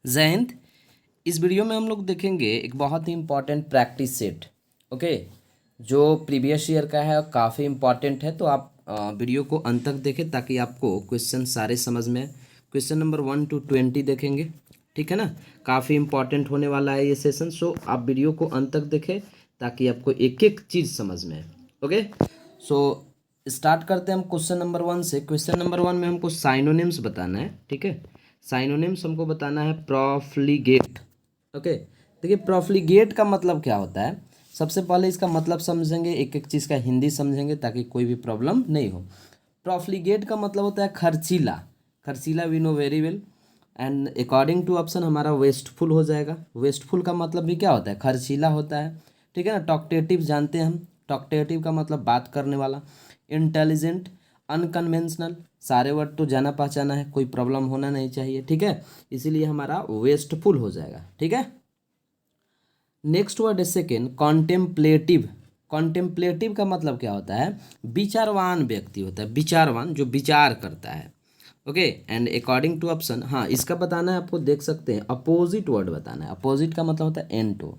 जय हिंद। इस वीडियो में हम लोग देखेंगे एक बहुत ही इम्पॉर्टेंट प्रैक्टिस सेट। ओके, जो प्रीवियस ईयर का है और काफ़ी इम्पॉर्टेंट है, तो आप वीडियो को अंत तक देखें ताकि आपको क्वेश्चन सारे समझ में आए। क्वेश्चन नंबर 1 to 20 देखेंगे, ठीक है ना। काफ़ी इम्पॉर्टेंट होने वाला है ये सेशन, सो आप वीडियो को अंत तक देखें ताकि आपको एक एक चीज़ समझ में आए। ओके, सो स्टार्ट करते हैं हम क्वेश्चन नंबर 1 से। क्वेश्चन नंबर 1 में हमको साइनोनिम्स बताना है, ठीक है। साइनोनिम्स हमको बताना है प्रोफ्लिगेट। ओके, देखिए प्रोफ्लिगेट का मतलब क्या होता है। सबसे पहले इसका मतलब समझेंगे, एक एक चीज़ का हिंदी समझेंगे ताकि कोई भी प्रॉब्लम नहीं हो। प्रोफ्लिगेट का मतलब होता है खर्चीला। खर्चीला we know very well, and according to option हमारा वेस्टफुल हो जाएगा। वेस्टफुल का मतलब भी क्या होता है, खर्चीला होता है, ठीक है ना। टॉक्टेटिव जानते हैं हम, टॉक्टेटिव का मतलब बात करने वाला। इंटेलिजेंट, अनकन्वेंशनल, सारे वर्ड तो जाना पहचाना है, कोई प्रॉब्लम होना नहीं चाहिए, ठीक है। इसीलिए हमारा वेस्टफुल हो जाएगा, ठीक है। नेक्स्ट वर्ड है सेकेंड, कॉन्टेम्पलेटिव। कॉन्टेम्पलेटिव का मतलब क्या होता है, विचारवान व्यक्ति होता है, विचारवान जो विचार करता है। Okay, and according to option, हाँ इसका बताना है आपको, देख सकते हैं अपोजिट वर्ड बताना है। अपोजिट का मतलब होता है एंटो,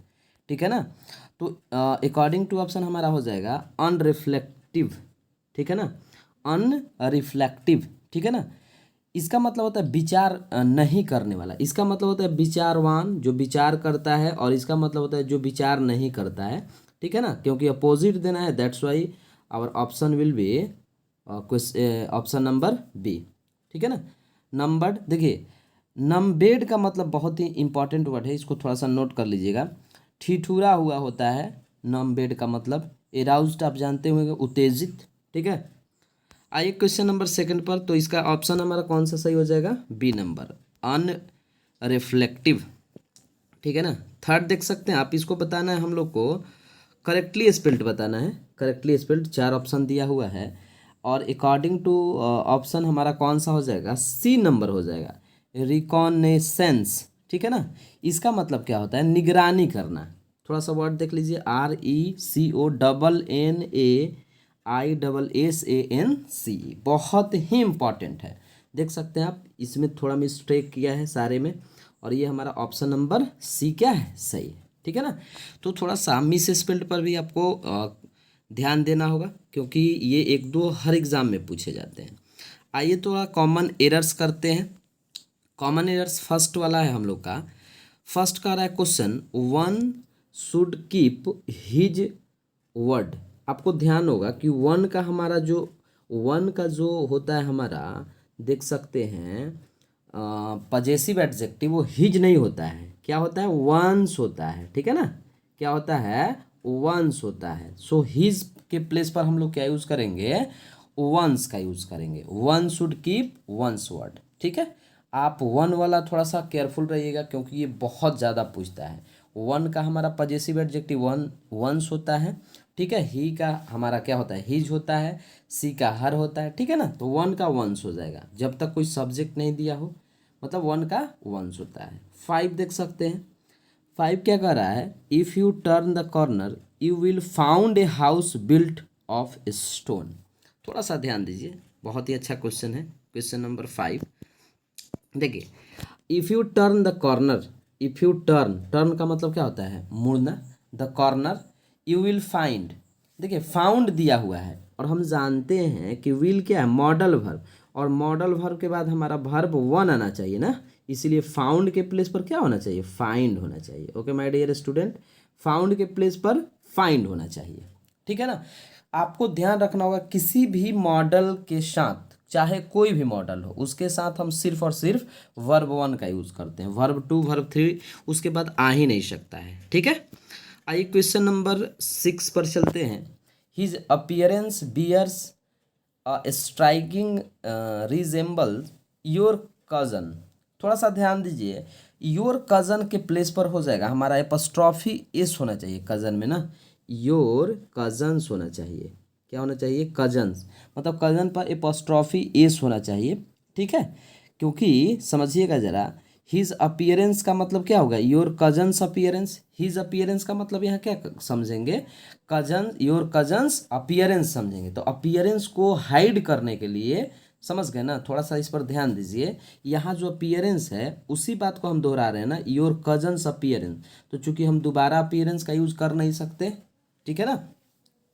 ठीक है ना। तो अकॉर्डिंग टू ऑप्शन हमारा हो जाएगा अनरिफ्लेक्टिव, ठीक है ना। अनरिफ्लेक्टिव, ठीक है ना। इसका मतलब होता है विचार नहीं करने वाला। इसका मतलब होता है विचारवान जो विचार करता है, और इसका मतलब होता है जो विचार नहीं करता है, ठीक है ना। क्योंकि अपोजिट देना है, that's why our option will be option number B, ठीक है ना। नंबर्ड, देखिए नम्बेड का मतलब बहुत ही इंपॉर्टेंट वर्ड है, इसको थोड़ा सा नोट कर लीजिएगा। ठिठुरा हुआ होता है नम्बेड का मतलब। एराउज्ड आप जानते होंगे, उत्तेजित, ठीक है। आइए क्वेश्चन नंबर सेकंड पर, तो इसका ऑप्शन हमारा कौन सा सही हो जाएगा, बी नंबर, अनरिफ्लेक्टिव, ठीक है ना। थर्ड देख सकते हैं आप, इसको बताना है हम लोग को, करेक्टली स्पेल्ड बताना है। करेक्टली स्पेल्ड, चार ऑप्शन दिया हुआ है, और अकॉर्डिंग टू ऑप्शन हमारा कौन सा हो जाएगा, सी नंबर हो जाएगा, रिकॉनेसेंस, ठीक है ना। इसका मतलब क्या होता है, निगरानी करना। थोड़ा सा वर्ड देख लीजिए, RECONNAISSANC, बहुत ही इंपॉर्टेंट है। देख सकते हैं आप, इसमें थोड़ा मिस्टेक किया है सारे में, और ये हमारा ऑप्शन नंबर सी क्या है, सही है, ठीक है ना। तो थोड़ा सा मिस स्पेल्ड पर भी आपको ध्यान देना होगा, क्योंकि ये एक दो हर एग्ज़ाम में पूछे जाते हैं। आइए थोड़ा कॉमन एरर्स करते हैं। कॉमन एरर्स फर्स्ट वाला है हम लोग का। फर्स्ट का रहा है question, one should keep his word. आपको ध्यान होगा कि वन का जो होता है हमारा, देख सकते हैं पजेसिव एडजेक्टिव, वो हिज नहीं होता है, क्या होता है, वंस होता है, ठीक है ना। क्या होता है, वंस होता है। सो हिज के प्लेस पर हम लोग क्या यूज़ करेंगे, वंस का यूज़ करेंगे। One should keep once word, ठीक है। आप वन वाला थोड़ा सा केयरफुल रहिएगा, क्योंकि ये बहुत ज़्यादा पूछता है। वन का हमारा पजेसिव एडजेक्टिव वंस होता है, ठीक है। ही का हमारा क्या होता है, हिज होता है। सी का हर होता है, ठीक है ना। तो वन का वंस हो जाएगा, जब तक कोई सब्जेक्ट नहीं दिया हो, मतलब वन का वंस होता है। फाइव देख सकते हैं, फाइव क्या कह रहा है, if U turn the corner you will found a house built of stone. थोड़ा सा ध्यान दीजिए, बहुत ही अच्छा क्वेश्चन है। क्वेश्चन नंबर 5, देखिए if U turn the corner, if U turn, turn का मतलब क्या होता है, मुड़ना। The corner you will find, देखिए फाउंड दिया हुआ है, और हम जानते हैं कि विल क्या है, मॉडल वर्ब, और मॉडल वर्ब के बाद हमारा वर्ब वन आना चाहिए ना। इसीलिए फाउंड के प्लेस पर क्या होना चाहिए, फाइंड होना चाहिए। Okay my dear student, found के प्लेस पर फाइंड होना चाहिए, ठीक है ना। आपको ध्यान रखना होगा, किसी भी मॉडल के साथ, चाहे कोई भी मॉडल हो, उसके साथ हम सिर्फ और सिर्फ वर्ब वन का यूज़ करते हैं। वर्ब टू, वर्ब थ्री उसके बाद आ ही नहीं सकता है, ठीक है। आइए क्वेश्चन नंबर 6 पर चलते हैं। His appearance bears striking resembles your cousin. थोड़ा सा ध्यान दीजिए, योर कज़न के प्लेस पर हो जाएगा हमारा एपस्ट्रॉफी एस होना चाहिए कज़न में ना। योर कज़न्स होना चाहिए, क्या होना चाहिए, कज़न्स, मतलब कज़न पर एपस्ट्रॉफी एस होना चाहिए, ठीक है। क्योंकि समझिएगा ज़रा, हिज अपियरेंस का मतलब क्या होगा, your cousins appearance. His appearance का मतलब यहाँ क्या समझेंगे, कजन, योर कजन्स अपियरेंस समझेंगे। तो अपियरेंस को हाइड करने के लिए समझ गए ना, थोड़ा सा इस पर ध्यान दीजिए। यहाँ जो अपीयरेंस है उसी बात को हम दोहरा रहे हैं ना, योर कजन्स अपीयरेंस। तो चूंकि हम दोबारा अपीयरेंस का यूज कर नहीं सकते, ठीक है ना,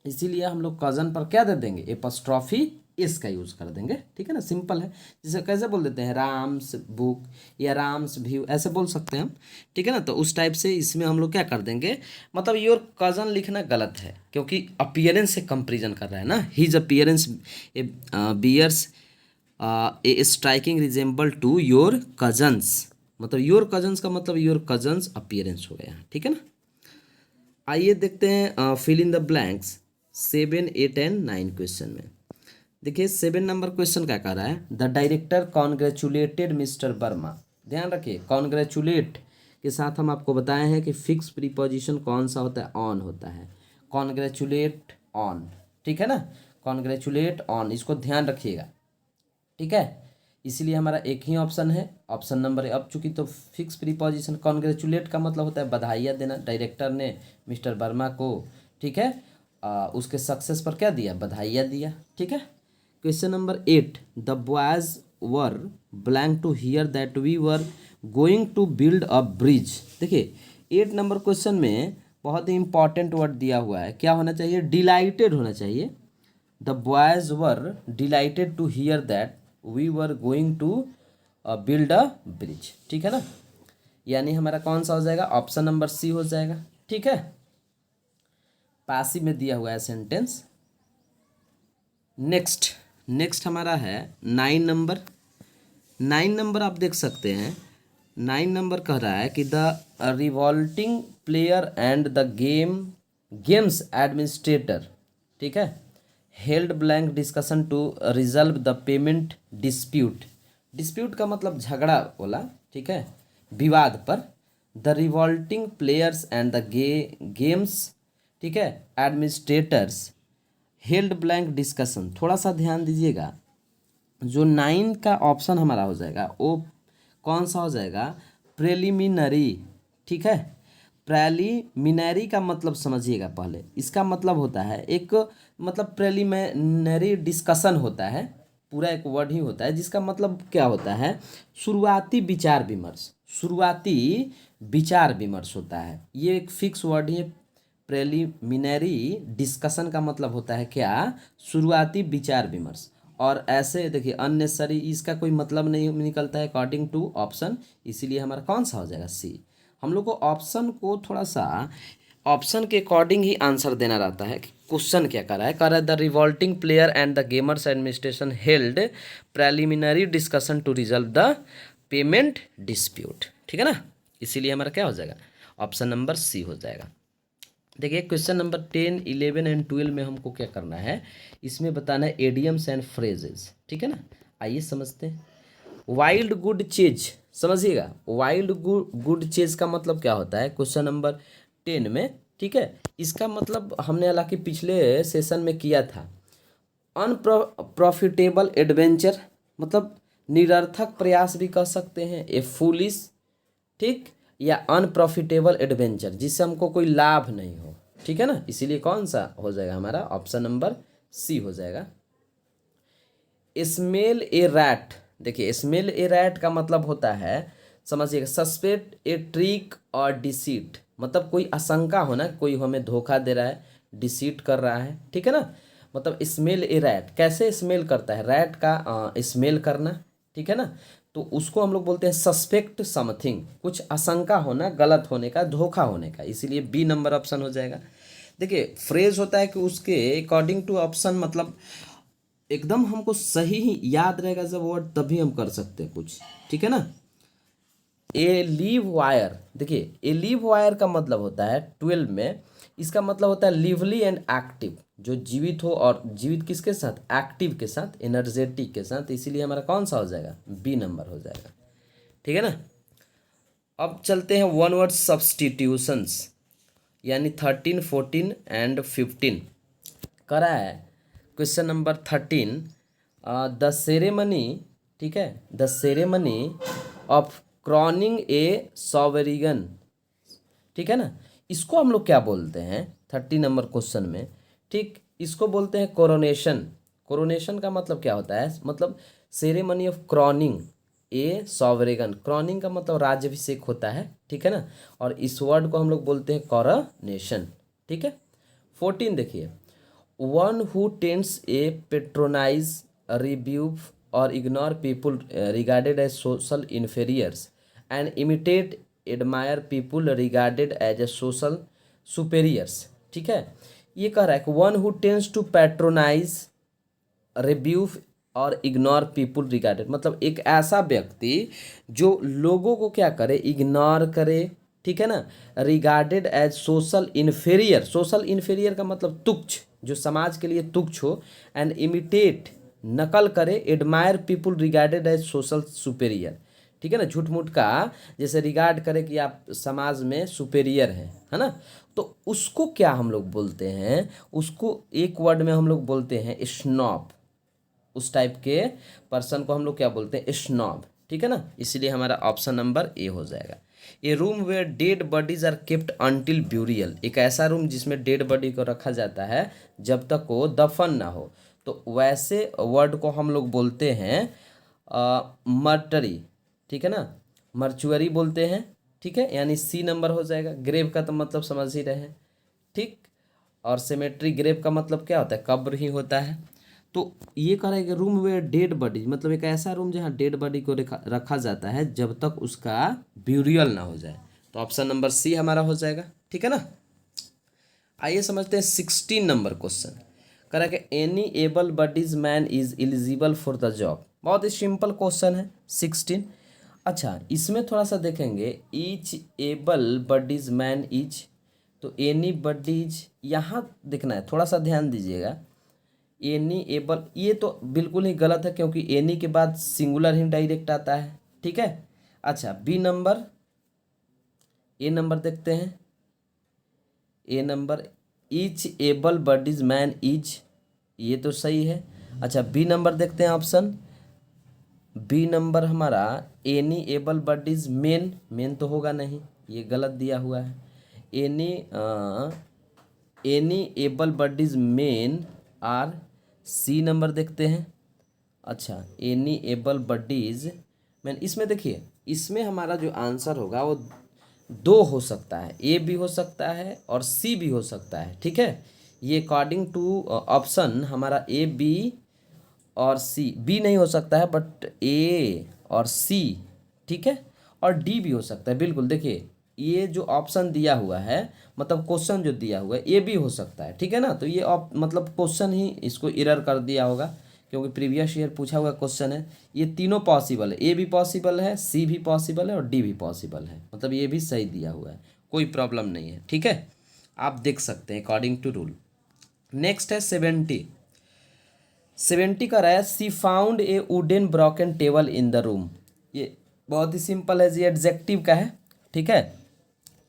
इसीलिए हम लोग कजन पर क्या दे देंगे, एपस्ट्रॉफी एस का यूज कर देंगे, ठीक है ना, सिंपल है। जैसे कैसे बोल देते हैं, राम्स बुक या राम्स व्यू, ऐसे बोल सकते हैं हम, ठीक है ना। तो उस टाइप से इसमें हम लोग क्या कर देंगे, मतलब योर कजन लिखना गलत है क्योंकि अपीयरेंस से कंपेरिजन कर रहा है ना, his appearance bears a striking resemble to your cousins, मतलब योर कजन्स का मतलब योर कजन्स अपीयरेंस हो गया, ठीक है ना। आइए देखते हैं fill in the blanks 7, 8 and 9 question में। देखिए 7 नंबर क्वेश्चन क्या कह रहा है, the director congratulated mister Verma. ध्यान रखिए, कॉन्ग्रेचुलेट के साथ हम आपको बताए हैं कि फिक्स प्रीपोजिशन कौन सा होता है, ऑन होता है, कॉन्ग्रेचुलेट ऑन, ठीक है ना, कॉन्ग्रेचुलेट ऑन, इसको ध्यान रखिएगा, ठीक है। इसीलिए हमारा एक ही ऑप्शन है, ऑप्शन नंबर अब चूंकि तो फिक्स प्रीपोजिशन, कॉन्ग्रेचुलेट का मतलब होता है बधाइयाँ देना, डायरेक्टर ने मिस्टर वर्मा को, ठीक है, उसके सक्सेस पर क्या दिया, बधाइयाँ दिया, ठीक है। Question number 8, the boys were blank to hear that we were going to build a bridge. देखिए 8 नंबर क्वेश्चन में बहुत ही इंपॉर्टेंट वर्ड दिया हुआ है, क्या होना चाहिए, डिलाइटेड होना चाहिए। The boys were delighted to hear that we were going to build a bridge, ठीक है ना, यानी हमारा कौन सा हो जाएगा, ऑप्शन नंबर सी हो जाएगा, ठीक है। पासी में दिया हुआ है सेंटेंस। नेक्स्ट हमारा है 9 नंबर। 9 नंबर आप देख सकते हैं, 9 नंबर कह रहा है कि the revolting player and the games administrator, ठीक है, held blank discussion to resolve the payment dispute. Dispute का मतलब झगड़ा बोला, ठीक है, विवाद पर। The revolting players and the games, ठीक है, एडमिनिस्ट्रेटर्स हेल्ड ब्लैंक डिस्कशन। थोड़ा सा ध्यान दीजिएगा, जो 9 का ऑप्शन हमारा हो जाएगा वो कौन सा हो जाएगा, प्रेलिमिनरी, ठीक है। प्रेलिमिनरी का मतलब समझिएगा पहले, इसका मतलब होता है एक, मतलब प्रेलिमिनरी डिस्कशन होता है, पूरा एक वर्ड ही होता है जिसका मतलब क्या होता है, शुरुआती विचार विमर्श, शुरुआती विचार विमर्श होता है, ये एक फिक्स वर्ड है। प्रेलिमिनरी डिस्कशन का मतलब होता है क्या, शुरुआती विचार विमर्श। और ऐसे देखिए अननेसेसरी, इसका कोई मतलब नहीं निकलता है अकॉर्डिंग टू ऑप्शन, इसीलिए हमारा कौन सा हो जाएगा, सी। हम लोग को ऑप्शन को थोड़ा सा ऑप्शन के अकॉर्डिंग ही आंसर देना रहता है कि क्वेश्चन क्या कर रहा है the revolting player and the gamers administration held preliminary discussion to resolve the payment dispute, ठीक है ना, इसीलिए हमारा क्या हो जाएगा, ऑप्शन नंबर सी हो जाएगा। देखिए क्वेश्चन नंबर 10, 11 एंड 12 में हमको क्या करना है, इसमें बताना है एडियम्स एंड फ्रेजेस, ठीक है ना। आइए समझते हैं। वाइल्ड गुड चेज, समझिएगा, वाइल्ड गुड चेज का मतलब क्या होता है क्वेश्चन नंबर 10 में, ठीक है। इसका मतलब हमने हालांकि पिछले सेशन में किया था, अनप्रॉफिटेबल एडवेंचर, मतलब निरर्थक प्रयास भी कह सकते हैं, ए फूलिश, ठीक, या अनप्रॉफिटेबल एडवेंचर जिससे हमको कोई लाभ नहीं हो, ठीक है ना, इसीलिए कौन सा हो जाएगा हमारा, ऑप्शन नंबर सी हो जाएगा। स्मेल ए रैट, देखिए स्मेल ए रैट का मतलब होता है, समझिएगा, सस्पेक्ट ए ट्रिक और डिसीट, मतलब कोई आशंका होना, कोई हमें धोखा दे रहा है, डिसीट कर रहा है, ठीक है ना, मतलब स्मेल ए रैट, कैसे स्मेल करता है, रैट का स्मेल करना, ठीक है ना, तो उसको हम लोग बोलते हैं सस्पेक्ट समथिंग, कुछ आशंका होना, गलत होने का, धोखा होने का, इसीलिए बी नंबर ऑप्शन हो जाएगा। देखिए फ्रेज होता है कि उसके अकॉर्डिंग टू ऑप्शन, मतलब एकदम हमको सही ही याद रहेगा जब वर्ड, तभी हम कर सकते हैं कुछ, ठीक है ना। ए लीव वायर, देखिए ए लीव वायर का मतलब होता है 12 में, इसका मतलब होता है लिवली एंड एक्टिव, जो जीवित हो, और जीवित किसके साथ, एक्टिव के साथ, एनर्जेटिक के साथ, इसीलिए हमारा कौन सा हो जाएगा, बी नंबर हो जाएगा, ठीक है ना। अब चलते हैं वन वर्ड सब्सटीट्यूशंस, यानी 13, 14 एंड 15 करा है। क्वेश्चन नंबर 13, द सेरेमनी, ठीक है, द सेरेमनी ऑफ क्रॉनिंग ए सॉवरिगन, ठीक है ना, इसको हम लोग क्या बोलते हैं 30 नंबर क्वेश्चन में, ठीक, इसको बोलते हैं कोरोनेशन। कोरोनेशन का मतलब क्या होता है, मतलब सेरेमनी ऑफ क्रॉनिंग ए सॉवरेगन, क्रॉनिंग का मतलब राज्याभिषेक होता है, ठीक है ना, और इस वर्ड को हम लोग बोलते हैं कॉरोनेशन, ठीक है। 14 देखिए, one who tends a patronise rebuke और ignore people regarded as social inferiors and imitate admire people regarded as a social superiors, ठीक है। ये कह रहा है कि one who tends to patronise rebuff और इग्नोर पीपुल रिगार्डेड, मतलब एक ऐसा व्यक्ति जो लोगों को क्या करे, इग्नोर करे, ठीक है ना, regarded as social inferior, social inferior का मतलब तुच्छ, जो समाज के लिए तुच्छ हो, एंड इमिटेट नकल करे, admire people regarded as social superior, ठीक है ना, झूठ मूठ का जैसे रिगार्ड करे कि आप समाज में सुपेरियर है ना, तो उसको क्या हम लोग बोलते हैं, उसको एक वर्ड में हम लोग बोलते हैं स्नॉब, उस टाइप के पर्सन को हम लोग क्या बोलते हैं, स्नॉब, ठीक है ना, इसलिए हमारा ऑप्शन नंबर ए हो जाएगा। A room where dead bodies are kept until burial, एक ऐसा रूम जिसमें डेड बॉडी को रखा जाता है जब तक वो दफन ना हो, तो वैसे वर्ड को हम लोग बोलते हैं मर्टरी, ठीक है ना, मर्चुअरी बोलते हैं, ठीक है, यानी सी नंबर हो जाएगा। ग्रेव का तो मतलब समझ ही रहे हैं, ठीक, और सेमेट्री ग्रेव का मतलब क्या होता है, कब्र ही होता है। तो ये कह रहा है कि रूम वेयर डेड बॉडी, मतलब एक ऐसा रूम जहाँ डेड बॉडी को रखा जाता है जब तक उसका ब्यूरियल ना हो जाए, तो ऑप्शन नंबर सी हमारा हो जाएगा, ठीक है ना। आइए समझते हैं 16 नंबर क्वेश्चन। कह रहा है कि any able bodies man is eligible for the job, बहुत ही सिंपल क्वेश्चन है 16। अच्छा, इसमें थोड़ा सा देखेंगे, each able bodies man is, तो एनी बॉडीज यहाँ देखना है, थोड़ा सा ध्यान दीजिएगा। एनी एबल ये तो बिल्कुल ही गलत है, क्योंकि एनी के बाद सिंगुलर ही डायरेक्ट आता है, ठीक है। अच्छा, बी नंबर, ए नंबर देखते हैं, A number each able bodies man is, ये तो सही है। अच्छा, बी नंबर देखते हैं ऑप्शन, बी नंबर हमारा any able bodies men, men तो होगा नहीं, ये गलत दिया हुआ है। Any able bodies men are, C number देखते हैं। अच्छा, एनी एबल बॉडीज मैन, इसमें देखिए, इसमें हमारा जो आंसर होगा वो दो हो सकता है, ए भी हो सकता है और सी भी हो सकता है, ठीक है। ये अकॉर्डिंग टू ऑप्शन हमारा ए बी और सी, बी नहीं हो सकता है बट ए और सी, ठीक है, और डी भी हो सकता है, बिल्कुल। देखिए, ये जो ऑप्शन दिया हुआ है, मतलब क्वेश्चन जो दिया हुआ है, ये भी हो सकता है, ठीक है ना, तो ये मतलब क्वेश्चन ही इसको एरर कर दिया होगा, क्योंकि प्रीवियस ईयर पूछा हुआ क्वेश्चन है। ये तीनों पॉसिबल है, ए भी पॉसिबल है, सी भी पॉसिबल है और डी भी पॉसिबल है, मतलब ये भी सही दिया हुआ है, कोई प्रॉब्लम नहीं है, ठीक है, आप देख सकते हैं अकॉर्डिंग टू रूल। नेक्स्ट है 70। 70 का रहा है, she found a wooden broken table in the room, ये बहुत ही सिंपल है जी, एडजेक्टिव का है, ठीक है।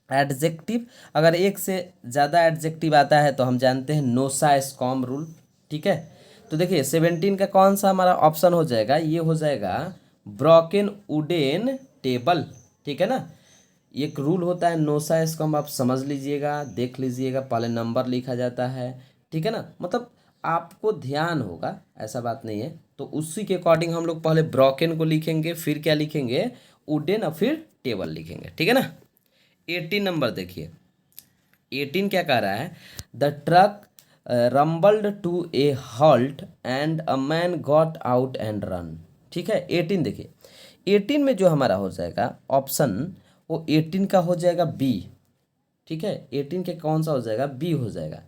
एडजेक्टिव, अगर एक से ज़्यादा एडजेक्टिव आता है तो हम जानते हैं नोसा स्कॉम रूल, ठीक है। तो देखिए 17 का कौन सा हमारा ऑप्शन हो जाएगा, ये हो जाएगा ब्रोकन वुडन टेबल, ठीक है ना। एक रूल होता है नोसा स्कॉम, आप समझ लीजिएगा, देख लीजिएगा, पहले नंबर लिखा जाता है, ठीक है ना, मतलब आपको ध्यान होगा, ऐसा बात नहीं है। तो उसी के अकॉर्डिंग हम लोग पहले ब्रोकन को लिखेंगे, फिर क्या लिखेंगे, वुडन, और फिर टेबल लिखेंगे, ठीक है ना। 18 नंबर देखिए, 18 क्या कह रहा है, the truck rumbled to a halt and a man got out and run, ठीक है। 18 देखिए, 18 में जो हमारा हो जाएगा ऑप्शन, वो 18 का हो जाएगा बी, ठीक है। 18 के कौन सा हो जाएगा, बी हो जाएगा।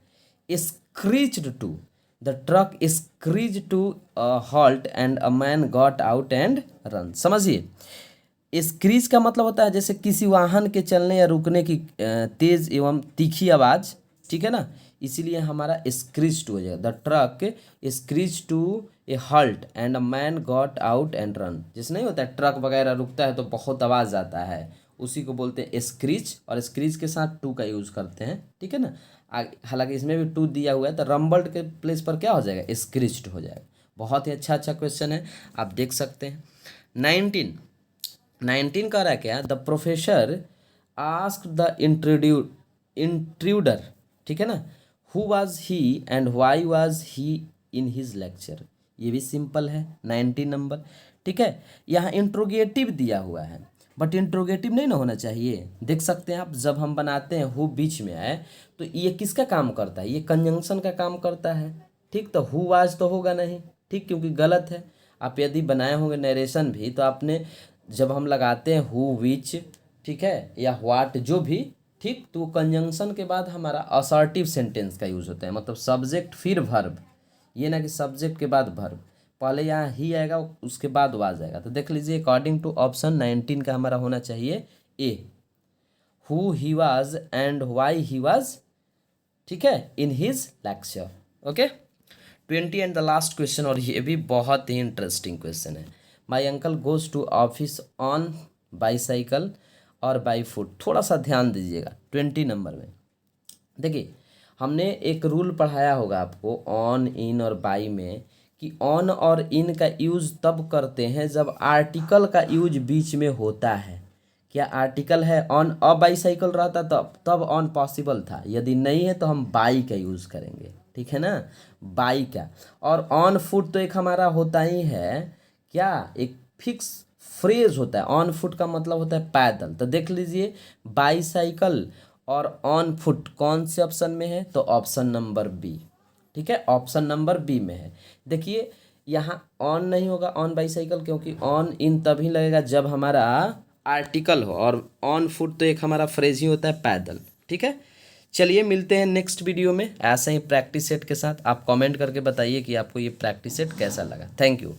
Screeched to, the truck screech to halt and a man got out and run, समझिए। स्क्रीज का मतलब होता है जैसे किसी वाहन के चलने या रुकने की तेज एवं तीखी आवाज़, ठीक है ना, इसीलिए हमारा स्क्रीज टू हो जाएगा। The truck screech to a halt and a man got out and run, जैसे नहीं होता है ट्रक वगैरह रुकता है तो बहुत आवाज़ आता है, उसी को बोलते हैं स्क्रीच, और स्क्रीच के साथ टू का यूज़ करते हैं, ठीक है ना। हालांकि इसमें भी टू दिया हुआ है, तो रम्बल्ड के प्लेस पर क्या हो जाएगा, स्क्रीच्ड हो जाएगा। बहुत ही अच्छा अच्छा क्वेश्चन है, आप देख सकते हैं। 19 का रहा है क्या, the professor ask the intruder, ठीक है ना, who was he and why was he in his lecture, ये भी सिंपल है 19 नंबर। ठीक है, यहाँ इंट्रोगेटिव दिया हुआ है, बट इंट्रोगेटिव नहीं ना होना चाहिए। देख सकते हैं आप, जब हम बनाते हैं हु बीच में आए तो ये किसका काम करता है, ये कंजंक्शन का काम करता है। ठीक, तो हु वाज तो होगा नहीं, ठीक, क्योंकि गलत है। आप यदि बनाए होंगे नरेशन भी तो आपने जब हम लगाते हैं हु विच, ठीक है, या व्हाट जो भी, ठीक, तो कंजंक्शन के बाद हमारा असर्टिव सेंटेंस का यूज़ होता है, मतलब सब्जेक्ट फिर वर्ब, ये ना कि सब्जेक्ट के बाद वर्ब, पहले यहाँ ही आएगा उसके बाद वाज आएगा। तो देख लीजिए अकॉर्डिंग टू ऑप्शन 19 का हमारा होना चाहिए A, who he was and why he was, ठीक है, in his lecture. Okay, 20 and the last question, और ये भी बहुत ही इंटरेस्टिंग क्वेश्चन है। My uncle goes to office on bicycle और बाई फुट। थोड़ा सा ध्यान दीजिएगा 20 नंबर में। देखिए, हमने एक रूल पढ़ाया होगा आपको ऑन, इन और बाई में, कि ऑन और इन का यूज़ तब करते हैं जब आर्टिकल का यूज बीच में होता है। क्या आर्टिकल है ऑन, अ बाईसाइकिल रहता तब ऑन पॉसिबल था, यदि नहीं है तो हम बाई का यूज़ करेंगे। ठीक है ना, बाई का। और ऑन फुट तो एक हमारा होता ही है, क्या, एक फिक्स फ्रेज होता है। ऑन फुट का मतलब होता है पैदल। तो देख लीजिए बाईसाइकिल और ऑन फुट कौन से ऑप्शन में है, तो ऑप्शन नंबर बी। ठीक है, ऑप्शन नंबर बी में है। देखिए यहाँ ऑन नहीं होगा ऑन बाईसाइकिल, क्योंकि ऑन इन तभी लगेगा जब हमारा आर्टिकल हो, और ऑन फुट तो एक हमारा फ्रेज ही होता है पैदल। ठीक है, चलिए मिलते हैं नेक्स्ट वीडियो में ऐसे ही प्रैक्टिस सेट के साथ। आप कमेंट करके बताइए कि आपको ये प्रैक्टिस सेट कैसा लगा। Thank you.